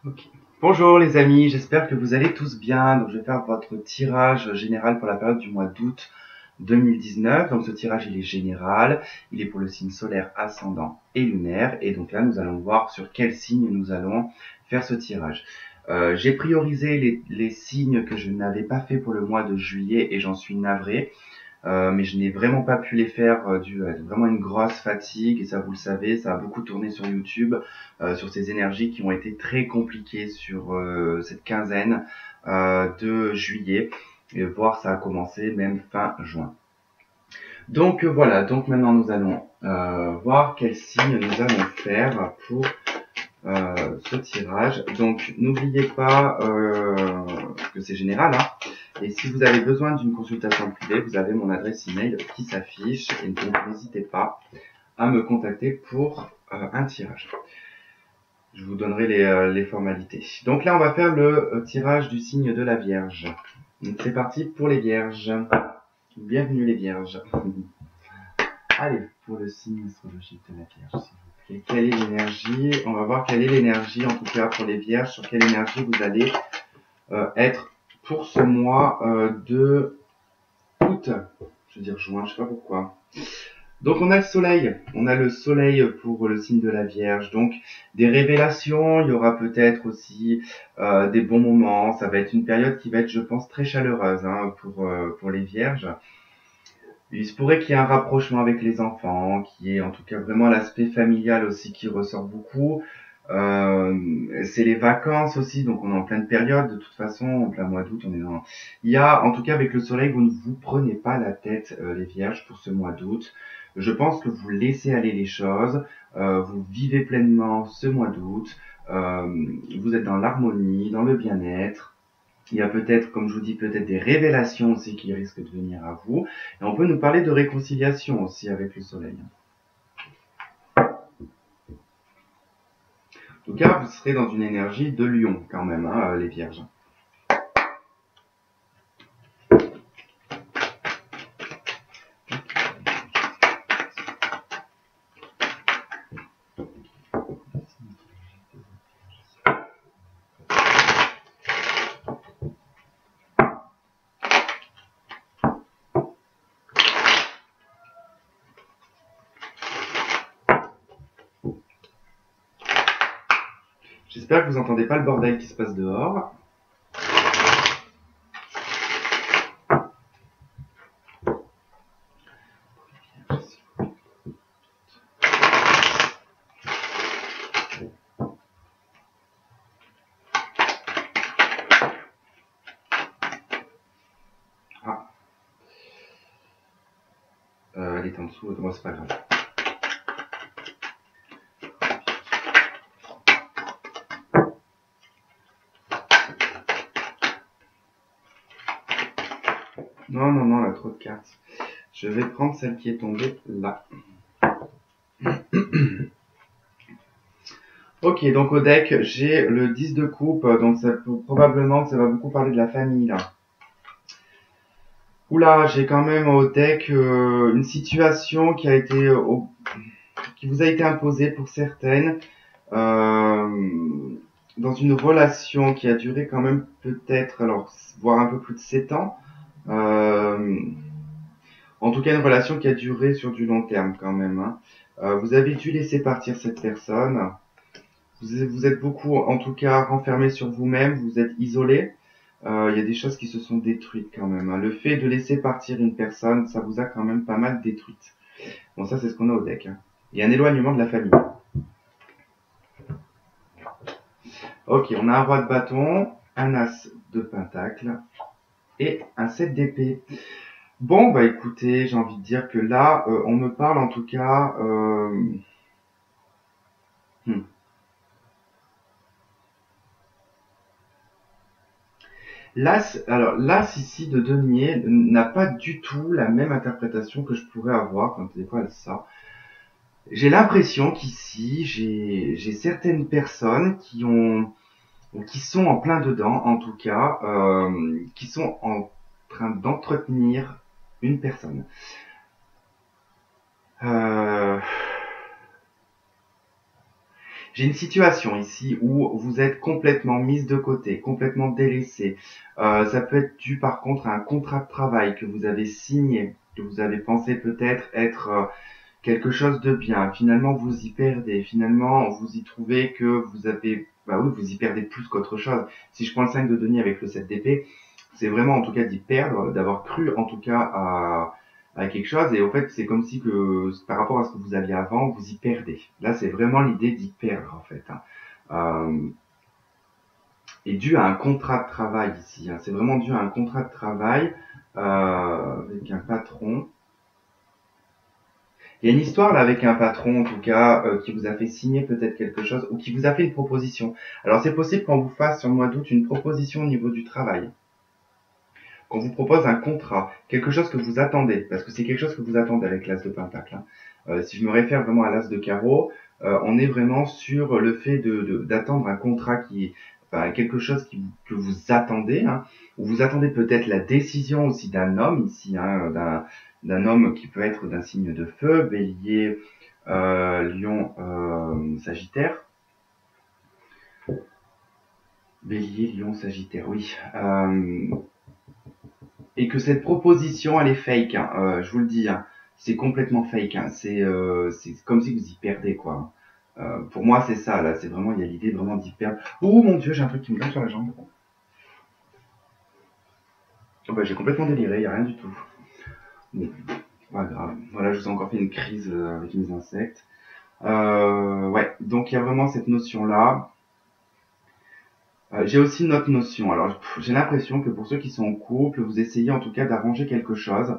Ok. Bonjour les amis, j'espère que vous allez tous bien. Donc je vais faire votre tirage général pour la période du mois d'août 2019. Donc ce tirage il est général, il est pour le signe solaire, ascendant et lunaire. Et donc là nous allons voir sur quel signe nous allons faire ce tirage. J'ai priorisé les signes que je n'avais pas fait pour le mois de juillet et j'en suis navré. Mais je n'ai vraiment pas pu les faire dû à vraiment une grosse fatigue, et ça vous le savez, ça a beaucoup tourné sur YouTube, sur ces énergies qui ont été très compliquées sur cette quinzaine de juillet, et voire ça a commencé même fin juin. Donc voilà, donc maintenant nous allons voir quel signe nous allons faire pour ce tirage. Donc n'oubliez pas que c'est général, hein. Et si vous avez besoin d'une consultation privée, vous avez mon adresse email qui s'affiche et donc n'hésitez pas à me contacter pour un tirage. Je vous donnerai les formalités. Donc là, on va faire le tirage du signe de la Vierge. Donc c'est parti pour les Vierges. Bienvenue les Vierges. Allez, pour le signe astrologique de la Vierge, s'il vous plaît. Quelle est l'énergie? On va voir quelle est l'énergie, en tout cas pour les Vierges, sur quelle énergie vous allez être pour ce mois de août. Je veux dire juin, je sais pas pourquoi. Donc on a le soleil pour le signe de la Vierge, donc des révélations, il y aura peut-être aussi des bons moments, ça va être une période qui va être je pense très chaleureuse hein, pour les Vierges. Il se pourrait qu'il y ait un rapprochement avec les enfants, qui est en tout cas vraiment l'aspect familial aussi qui ressort beaucoup. C'est les vacances aussi, donc on est en pleine période de toute façon, en plein mois d'août, on est dans... Il y a, en tout cas avec le soleil, vous ne vous prenez pas la tête, les vierges, pour ce mois d'août. Je pense que vous laissez aller les choses, vous vivez pleinement ce mois d'août, vous êtes dans l'harmonie, dans le bien-être. Il y a peut-être, comme je vous dis, peut-être des révélations aussi qui risquent de venir à vous. Et on peut nous parler de réconciliation aussi avec le soleil. En tout cas, vous serez dans une énergie de lion quand même, hein, les vierges. J'espère que vous n'entendez pas le bordel qui se passe dehors. Ah, elle est en dessous, moi c'est pas grave. Non, non, non, là, trop de cartes. Je vais prendre celle qui est tombée là. Ok, donc au deck, j'ai le 10 de coupe, donc ça, probablement que ça va beaucoup parler de la famille là. Oula, j'ai quand même au deck une situation qui a été qui vous a été imposée pour certaines dans une relation qui a duré quand même peut-être, alors voire un peu plus de 7 ans. Euh, En tout cas, une relation qui a duré sur du long terme quand même, hein. Vous avez dû laisser partir cette personne. Vous êtes beaucoup, en tout cas, renfermé sur vous-même. Vous êtes isolé. Il y a des choses qui se sont détruites quand même, hein. Le fait de laisser partir une personne, ça vous a quand même pas mal détruite. Bon, ça, c'est ce qu'on a au deck, hein. Il y a un éloignement de la famille. Ok, on a un roi de bâton, un as de pentacle et un 7 d'épée. Bon, bah écoutez, j'ai envie de dire que là, on me parle en tout cas... hmm. L'as, alors l'as ici de denier n'a pas du tout la même interprétation que je pourrais avoir quand des fois elle sort. J'ai l'impression qu'ici, j'ai certaines personnes qui sont en plein dedans, en tout cas, qui sont en train d'entretenir une personne. Euh, J'ai une situation ici où vous êtes complètement mise de côté, complètement délaissée. Ça peut être dû par contre à un contrat de travail que vous avez signé, que vous avez pensé peut-être être quelque chose de bien. Finalement, vous y perdez. Finalement, vous y trouvez que vous avez... Bah oui, vous y perdez plus qu'autre chose. Si je prends le 5 de denier avec le 7 d'épée, c'est vraiment en tout cas d'y perdre, d'avoir cru en tout cas à quelque chose. Et au fait, c'est comme si que par rapport à ce que vous aviez avant, vous y perdez. Là, c'est vraiment l'idée d'y perdre en fait. Et dû à un contrat de travail ici. C'est vraiment dû à un contrat de travail avec un patron. Il y a une histoire là avec un patron en tout cas qui vous a fait signer peut-être quelque chose ou qui vous a fait une proposition. Alors c'est possible qu'on vous fasse sur le mois d'août une proposition au niveau du travail, qu'on vous propose un contrat, quelque chose que vous attendez, parce que c'est quelque chose que vous attendez avec l'as de pentacle. Si je me réfère vraiment à l'as de carreau, on est vraiment sur le fait d'attendre un contrat enfin, quelque chose que vous attendez, ou vous attendez peut-être la décision aussi d'un homme ici, d'un homme qui peut être d'un signe de feu, bélier, lion, sagittaire. Bélier, lion, sagittaire, oui. Et que cette proposition, elle est fake, je vous le dis, c'est complètement fake, c'est comme si vous y perdez, quoi. Pour moi, c'est ça, là, c'est vraiment, il y a l'idée vraiment d'y perdre. Oh mon dieu, j'ai un truc qui me donne sur la jambe. Oh, bah, j'ai complètement déliré, il n'y a rien du tout. Bon, pas grave. Voilà, je vous ai encore fait une crise avec mes insectes. Ouais, donc il y a vraiment cette notion-là. J'ai aussi une autre notion. Alors, j'ai l'impression que pour ceux qui sont en couple, vous essayez en tout cas d'arranger quelque chose.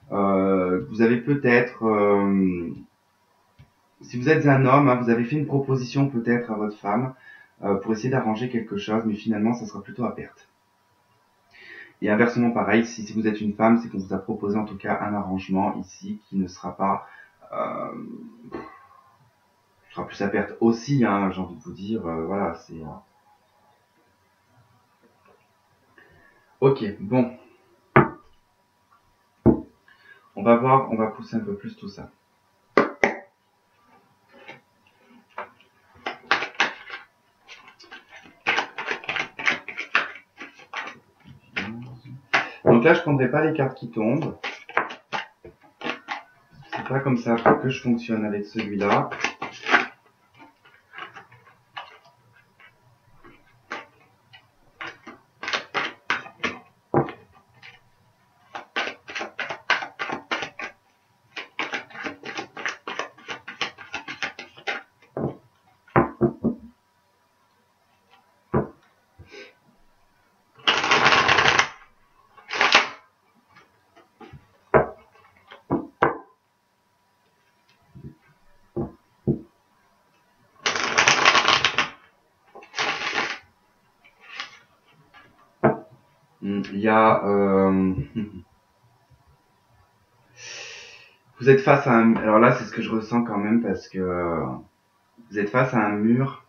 Vous avez peut-être, si vous êtes un homme, vous avez fait une proposition peut-être à votre femme pour essayer d'arranger quelque chose, mais finalement, ça sera plutôt à perte. Et inversement, pareil, si vous êtes une femme, c'est qu'on vous a proposé en tout cas un arrangement ici qui ne sera pas, sera plus à perte aussi, j'ai envie de vous dire, voilà, c'est... Ok, bon. On va voir, on va pousser un peu plus tout ça. Donc là, je prendrai pas les cartes qui tombent. C'est pas comme ça que je fonctionne avec celui-là. Il y a... vous êtes face à un... Alors là, c'est ce que je ressens quand même parce que vous êtes face à un mur.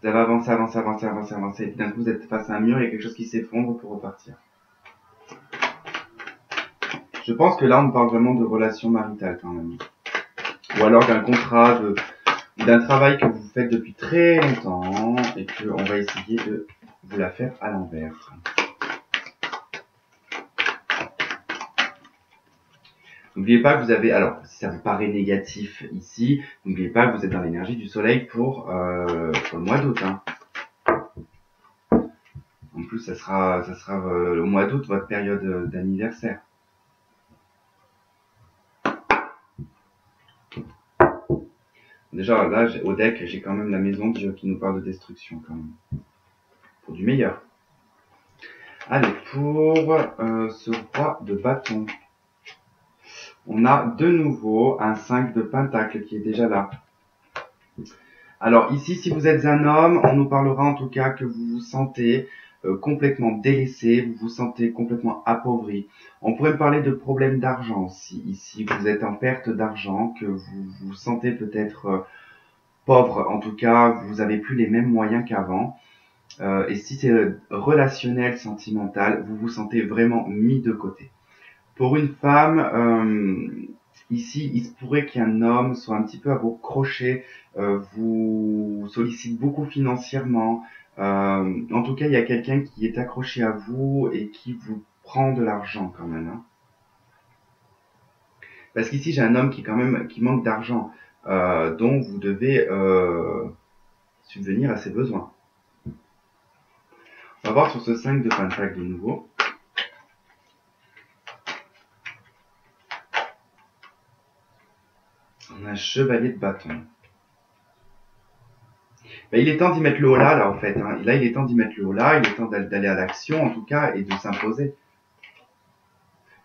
Vous avez avancé, avancé, avancé, avancé, avancé. Et puis d'un coup, vous êtes face à un mur, il y a quelque chose qui s'effondre pour repartir. Je pense que là, on parle vraiment de relation maritale quand même. Ou alors d'un contrat, d'un travail que vous faites depuis très longtemps et qu'on va essayer de vous la faire à l'envers. N'oubliez pas que vous avez, alors si ça vous paraît négatif ici, n'oubliez pas que vous êtes dans l'énergie du soleil pour le mois d'août. En plus, ça sera au mois d'août votre période d'anniversaire. Déjà là, au deck, j'ai quand même la maison qui nous parle de destruction quand même. Pour du meilleur. Allez, pour ce roi de bâton. On a de nouveau un 5 de pentacle qui est déjà là. Alors ici, si vous êtes un homme, on nous parlera en tout cas que vous vous sentez complètement délaissé, vous vous sentez complètement appauvri. On pourrait parler de problèmes d'argent aussi. Ici, vous êtes en perte d'argent, que vous vous sentez peut-être pauvre. En tout cas, vous n'avez plus les mêmes moyens qu'avant. Et si c'est relationnel, sentimental, vous vous sentez vraiment mis de côté. Pour une femme, Ici, il se pourrait qu'un homme soit un petit peu à vos crochets, vous sollicite beaucoup financièrement. En tout cas, il y a quelqu'un qui est accroché à vous et qui vous prend de l'argent quand même, hein. Parce qu'ici, j'ai un homme qui quand même qui manque d'argent, dont vous devez subvenir à ses besoins. On va voir sur ce 5 de Pentacle de nouveau. On a un chevalier de bâton. Ben, il est temps d'y mettre le haut là en fait, hein. Là, il est temps d'y mettre le haut là, il est temps d'aller à l'action en tout cas et de s'imposer.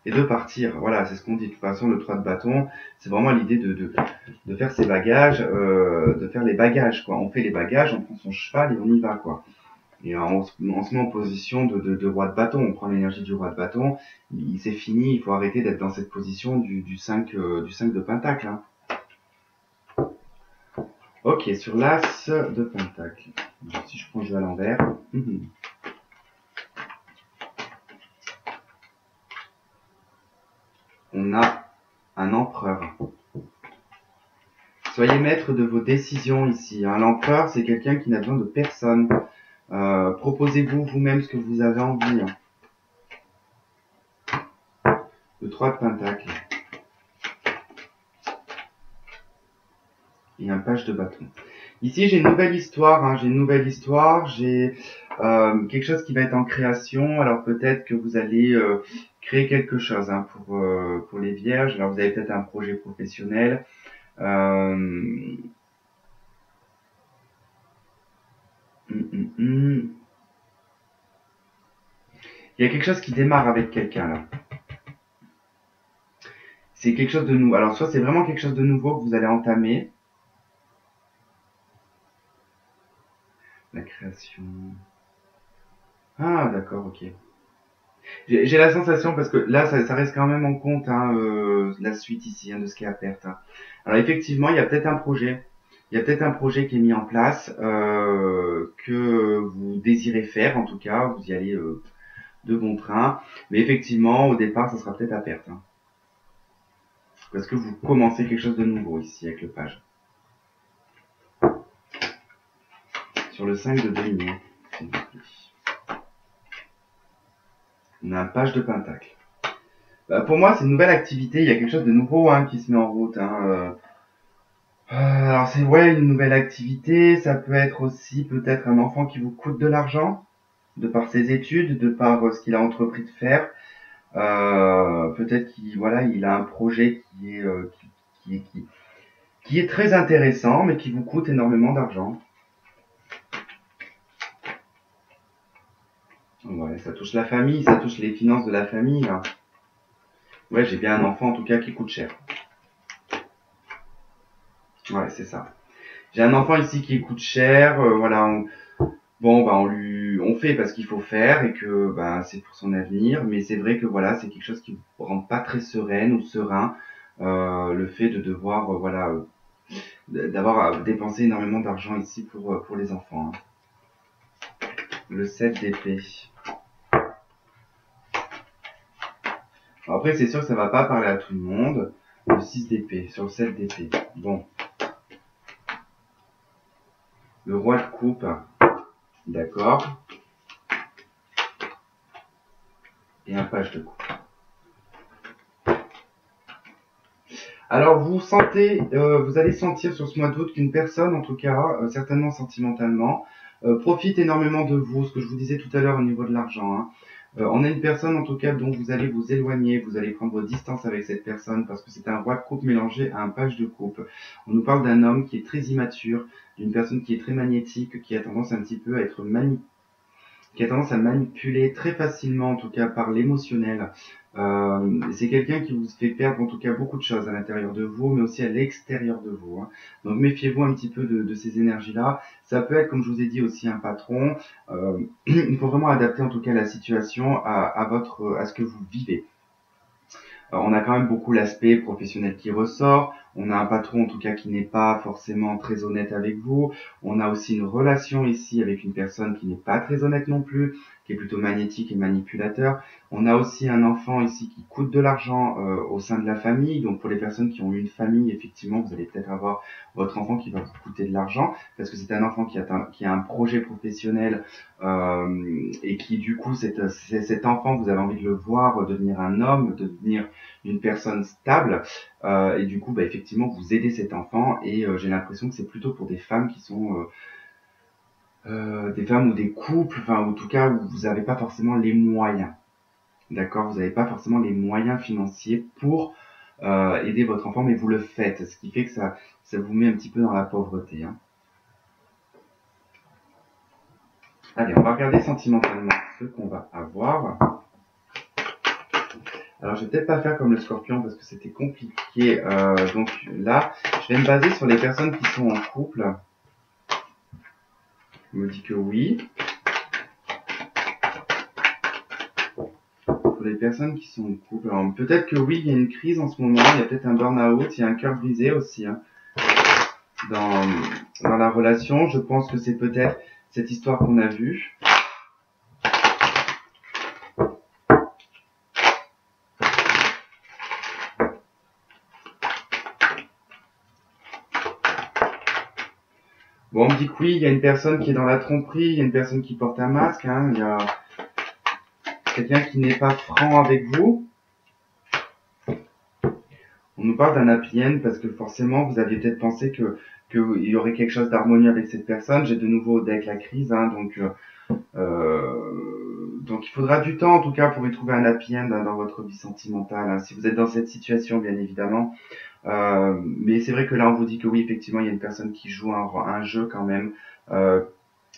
Et de partir, voilà, c'est ce qu'on dit. De toute façon, le 3 de bâton, c'est vraiment l'idée de faire ses bagages, de faire les bagages, quoi. On fait les bagages, on prend son cheval et on y va, quoi. Et on se met en position de roi de bâton, on prend l'énergie du roi de bâton, c'est fini, il faut arrêter d'être dans cette position du 5 de pentacle, hein. Ok, sur l'as de pentacle. Si je prends le jeu à l'envers. On a un empereur. Soyez maître de vos décisions ici, hein. L'empereur, c'est quelqu'un qui n'a besoin de personne. Proposez-vous vous-même ce que vous avez envie, hein. Le 3 de pentacle. Et un page de bâton. Ici, j'ai une nouvelle histoire, hein. J'ai quelque chose qui va être en création. Alors peut-être que vous allez créer quelque chose, hein, pour les vierges. Alors vous avez peut-être un projet professionnel. Il y a quelque chose qui démarre avec quelqu'un là. C'est quelque chose de nouveau. Alors soit c'est vraiment quelque chose de nouveau que vous allez entamer. La création. Ah d'accord, ok. J'ai la sensation, parce que là ça reste quand même en compte, hein, la suite ici, hein, de ce qui est à perte, hein. Alors effectivement, il y a peut-être un projet. Il y a peut-être un projet qui est mis en place, que vous désirez faire, en tout cas, vous y allez de bon train. Mais effectivement, au départ, ça sera peut-être à perte, hein. Parce que vous commencez quelque chose de nouveau ici avec le page. Sur le 5 de denier, s'il vous plaît. On a un page de pentacle. Bah, pour moi, c'est une nouvelle activité. Il y a quelque chose de nouveau, hein, qui se met en route, hein. Alors c'est une nouvelle activité. Ça peut être aussi peut-être un enfant qui vous coûte de l'argent, de par ses études, de par ce qu'il a entrepris de faire. Peut-être il a un projet qui est très intéressant, mais qui vous coûte énormément d'argent. Ouais, ça touche la famille, ça touche les finances de la famille, là. Ouais, j'ai bien un enfant, en tout cas, qui coûte cher. Ouais, c'est ça. J'ai un enfant ici qui coûte cher, voilà. On fait parce qu'il faut faire et que, c'est pour son avenir. Mais c'est vrai que voilà, c'est quelque chose qui vous rend pas très sereine ou serein, le fait de devoir, d'avoir à dépenser énormément d'argent ici pour les enfants, hein. Le 7 d'épée. Après, c'est sûr que ça va pas parler à tout le monde. Le 6 d'épée, sur le 7 d'épée. Bon. Le roi de coupe. D'accord. Et un page de coupe. Alors, vous allez sentir sur ce mois d'août qu'une personne, en tout cas, certainement sentimentalement, profite énormément de vous. Ce que je vous disais tout à l'heure au niveau de l'argent, hein. On a une personne, en tout cas, dont vous allez vous éloigner, vous allez prendre distance avec cette personne parce que c'est un roi de coupe mélangé à un page de coupe. On nous parle d'un homme qui est très immature, d'une personne qui est très magnétique, qui a tendance un petit peu à être qui a tendance à manipuler très facilement, en tout cas par l'émotionnel. C'est quelqu'un qui vous fait perdre en tout cas beaucoup de choses à l'intérieur de vous, mais aussi à l'extérieur de vous, hein. Donc méfiez-vous un petit peu de ces énergies-là. Ça peut être, comme je vous ai dit, aussi un patron. Il faut vraiment adapter en tout cas la situation à ce que vous vivez. On a quand même beaucoup l'aspect professionnel qui ressort. On a un patron en tout cas qui n'est pas forcément très honnête avec vous. On a aussi une relation ici avec une personne qui n'est pas très honnête non plus, qui est plutôt magnétique et manipulateur. On a aussi un enfant ici qui coûte de l'argent au sein de la famille. Donc pour les personnes qui ont une famille, effectivement, vous allez peut-être avoir votre enfant qui va vous coûter de l'argent parce que c'est un enfant qui a un projet professionnel et qui du coup, cet enfant, vous avez envie de le voir devenir un homme, devenir une personne stable. Et du coup, bah, effectivement, vous aidez cet enfant et j'ai l'impression que c'est plutôt pour des femmes qui sont des femmes ou des couples, enfin, en tout cas, où vous n'avez pas forcément les moyens. D'accord, vous n'avez pas forcément les moyens financiers pour aider votre enfant, mais vous le faites, ce qui fait que ça vous met un petit peu dans la pauvreté. Hein. Allez, on va regarder sentimentalement ce qu'on va avoir. Alors, je vais peut-être pas faire comme le scorpion parce que c'était compliqué. Donc là, je vais me baser sur les personnes qui sont en couple. On me dit que oui. Pour les personnes qui sont en couple, alors peut-être que oui, il y a une crise en ce moment. Il y a peut-être un burn-out, il y a un cœur brisé aussi hein, dans la relation. Je pense que c'est peut-être cette histoire qu'on a vue. Bon, on me dit que oui, il y a une personne qui est dans la tromperie, il y a une personne qui porte un masque, hein, il y a quelqu'un qui n'est pas franc avec vous. On nous parle d'un happy end parce que forcément, vous aviez peut-être pensé qu'il y aurait quelque chose d'harmonieux avec cette personne. J'ai de nouveau au deck la crise, hein, donc il faudra du temps en tout cas pour y trouver un happy end hein, dans votre vie sentimentale. Hein, si vous êtes dans cette situation, bien évidemment. Mais c'est vrai que là, on vous dit que oui, effectivement, il y a une personne qui joue un jeu quand même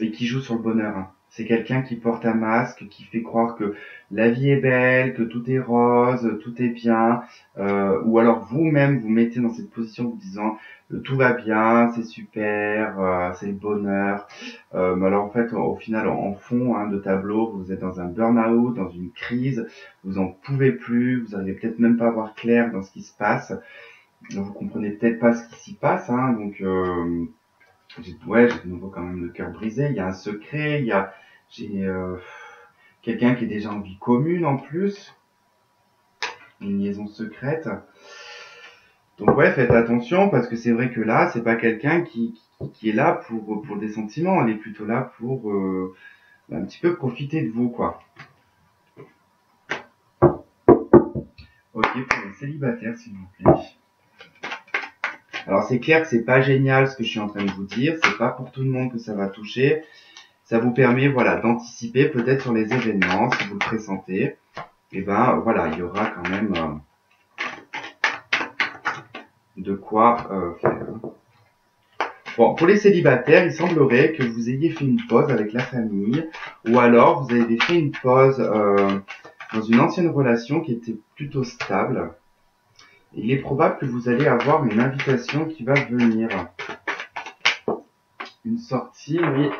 et qui joue sur le bonheur. Hein. C'est quelqu'un qui porte un masque, qui fait croire que la vie est belle, que tout est rose, tout est bien, ou alors vous-même vous mettez dans cette position vous disant tout va bien, c'est super, c'est le bonheur. Mais alors en fait, au final, en fond hein, de tableau, vous êtes dans un burn-out, dans une crise, vous en pouvez plus, vous n'arrivez peut-être même pas à voir clair dans ce qui se passe. Vous comprenez peut-être pas ce qui s'y passe, hein, donc j'ai de nouveau quand même le cœur brisé. Il y a un secret, j'ai quelqu'un qui est déjà en vie commune en plus, une liaison secrète. Donc ouais, faites attention parce que c'est vrai que là, c'est pas quelqu'un qui est là pour des sentiments. Elle est plutôt là pour un petit peu profiter de vous, quoi. Ok, pour les célibataires, s'il vous plaît. Alors c'est clair que c'est pas génial ce que je suis en train de vous dire, c'est pas pour tout le monde que ça va toucher. Ça vous permet voilà d'anticiper peut-être sur les événements si vous le pressentez. Et ben voilà, il y aura quand même de quoi faire. Bon, pour les célibataires, il semblerait que vous ayez fait une pause avec la famille ou alors vous avez fait une pause dans une ancienne relation qui était plutôt stable. Il est probable que vous allez avoir une invitation qui va venir. Une sortie, oui.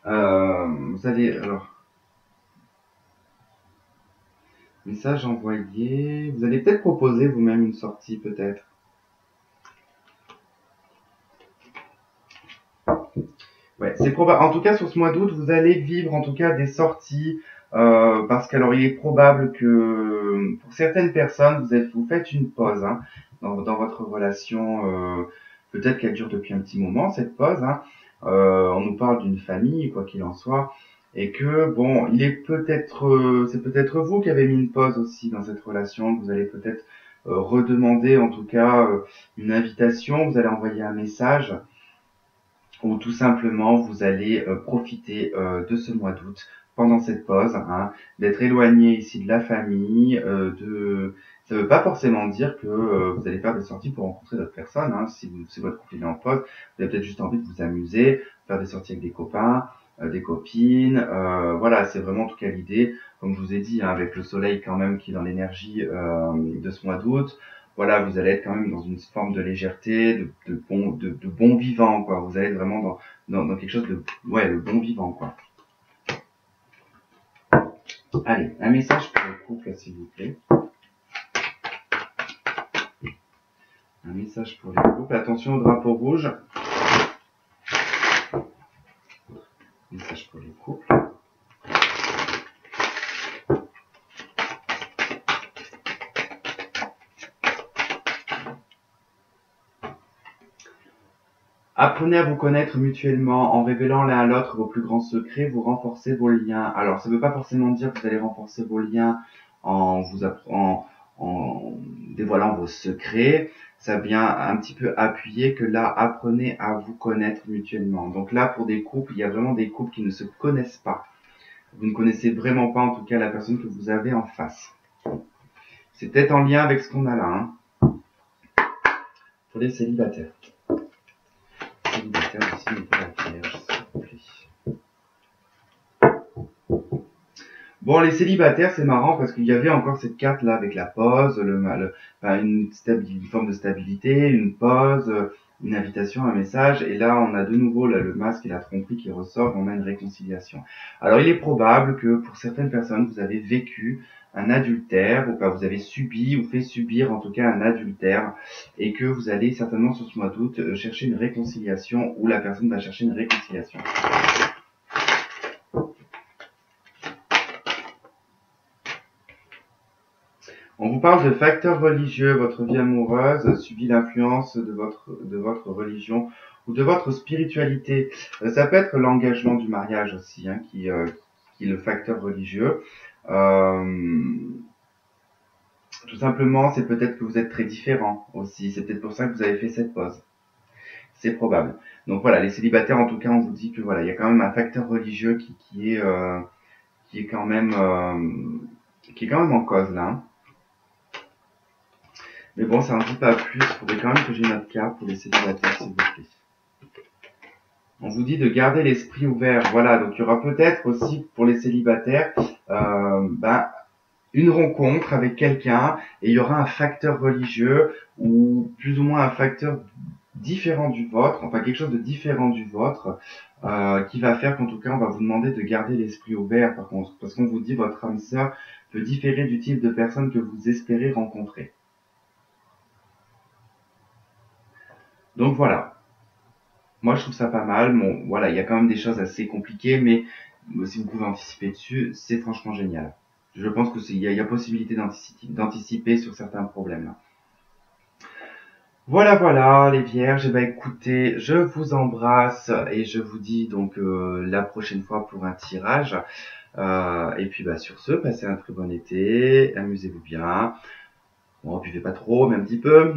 Vous allez... Alors, message envoyé. Vous allez peut-être proposer vous-même une sortie, peut-être. Ouais, c'est probable. En tout cas, sur ce mois d'août, vous allez vivre en tout cas des sorties. Parce qu'alors, il est probable que pour certaines personnes, vous faites une pause hein, dans votre relation. Peut-être qu'elle dure depuis un petit moment, cette pause. Hein. On nous parle d'une famille, quoi qu'il en soit. Et que, bon, c'est peut-être vous qui avez mis une pause aussi dans cette relation. Vous allez peut-être redemander, en tout cas, une invitation. Vous allez envoyer un message ou tout simplement vous allez profiter de ce mois d'août pendant cette pause, hein, d'être éloigné ici de la famille, ça ne veut pas forcément dire que vous allez faire des sorties pour rencontrer d'autres personnes, hein, si votre couple est en pause, vous avez peut-être juste envie de vous amuser, faire des sorties avec des copains, des copines, voilà, c'est vraiment en tout cas l'idée, comme je vous ai dit, hein, avec le soleil quand même qui est dans l'énergie de ce mois d'août, voilà, vous allez être quand même dans une forme de légèreté, de bon vivant, quoi. Vous allez être vraiment dans quelque chose de, ouais, de bon vivant, quoi. Allez, un message pour le couple, s'il vous plaît. Un message pour les couples. Attention au drapeau rouge. Message pour les couples. Apprenez à vous connaître mutuellement en révélant l'un à l'autre vos plus grands secrets, vous renforcez vos liens. Alors, ça ne veut pas forcément dire que vous allez renforcer vos liens en dévoilant vos secrets. Ça vient un petit peu appuyer que là, apprenez à vous connaître mutuellement. Donc là, pour des couples, il y a vraiment des couples qui ne se connaissent pas. Vous ne connaissez vraiment pas, en tout cas, la personne que vous avez en face. C'est peut-être en lien avec ce qu'on a là, hein. Pour les célibataires. Célibataire aussi, mais pas la Vierge, s'il vous plaît. Bon, les célibataires, c'est marrant parce qu'il y avait encore cette carte là avec la pause, une forme de stabilité, une pause, une invitation, un message. Et là, on a de nouveau là, le masque et la tromperie qui ressort, on a une réconciliation. Alors, il est probable que pour certaines personnes, vous avez vécu un adultère, ou pas, vous avez subi ou fait subir en tout cas un adultère, et que vous allez certainement sur ce mois d'août chercher une réconciliation, ou la personne va chercher une réconciliation. On vous parle de facteurs religieux. Votre vie amoureuse subit l'influence de votre religion ou de votre spiritualité. Ça peut être l'engagement du mariage aussi, hein, qui est le facteur religieux. Tout simplement, c'est peut-être que vous êtes très différents aussi. C'est peut-être pour ça que vous avez fait cette pause. C'est probable. Donc voilà, les célibataires, en tout cas, on vous dit que voilà, il y a quand même un facteur religieux qui est quand même en cause là, hein. Mais bon, ça n'en dit pas plus. Il faudrait quand même que j'ai une autre carte pour les célibataires, s'il vous plaît. On vous dit de garder l'esprit ouvert. Voilà, donc il y aura peut-être aussi pour les célibataires une rencontre avec quelqu'un et il y aura un facteur religieux ou plus ou moins un facteur différent du vôtre, enfin quelque chose de différent du vôtre, qui va faire qu'en tout cas on va vous demander de garder l'esprit ouvert par contre, parce qu'on vous dit votre âme sœur peut différer du type de personne que vous espérez rencontrer. Donc voilà, moi je trouve ça pas mal. Bon, voilà, il y a quand même des choses assez compliquées, mais si vous pouvez anticiper dessus, c'est franchement génial. Je pense que il y a possibilité d'anticiper sur certains problèmes là. Voilà, voilà, les vierges. Eh ben, écoutez, je vous embrasse et je vous dis donc la prochaine fois pour un tirage. Et puis bah sur ce, passez un très bon été, amusez-vous bien. Bon, buvez pas trop, mais un petit peu.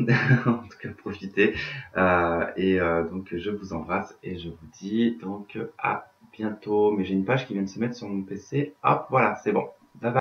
En tout cas, profitez. Donc, je vous embrasse et je vous dis donc à bientôt. Mais j'ai une page qui vient de se mettre sur mon PC. Hop, voilà, c'est bon. Bye bye.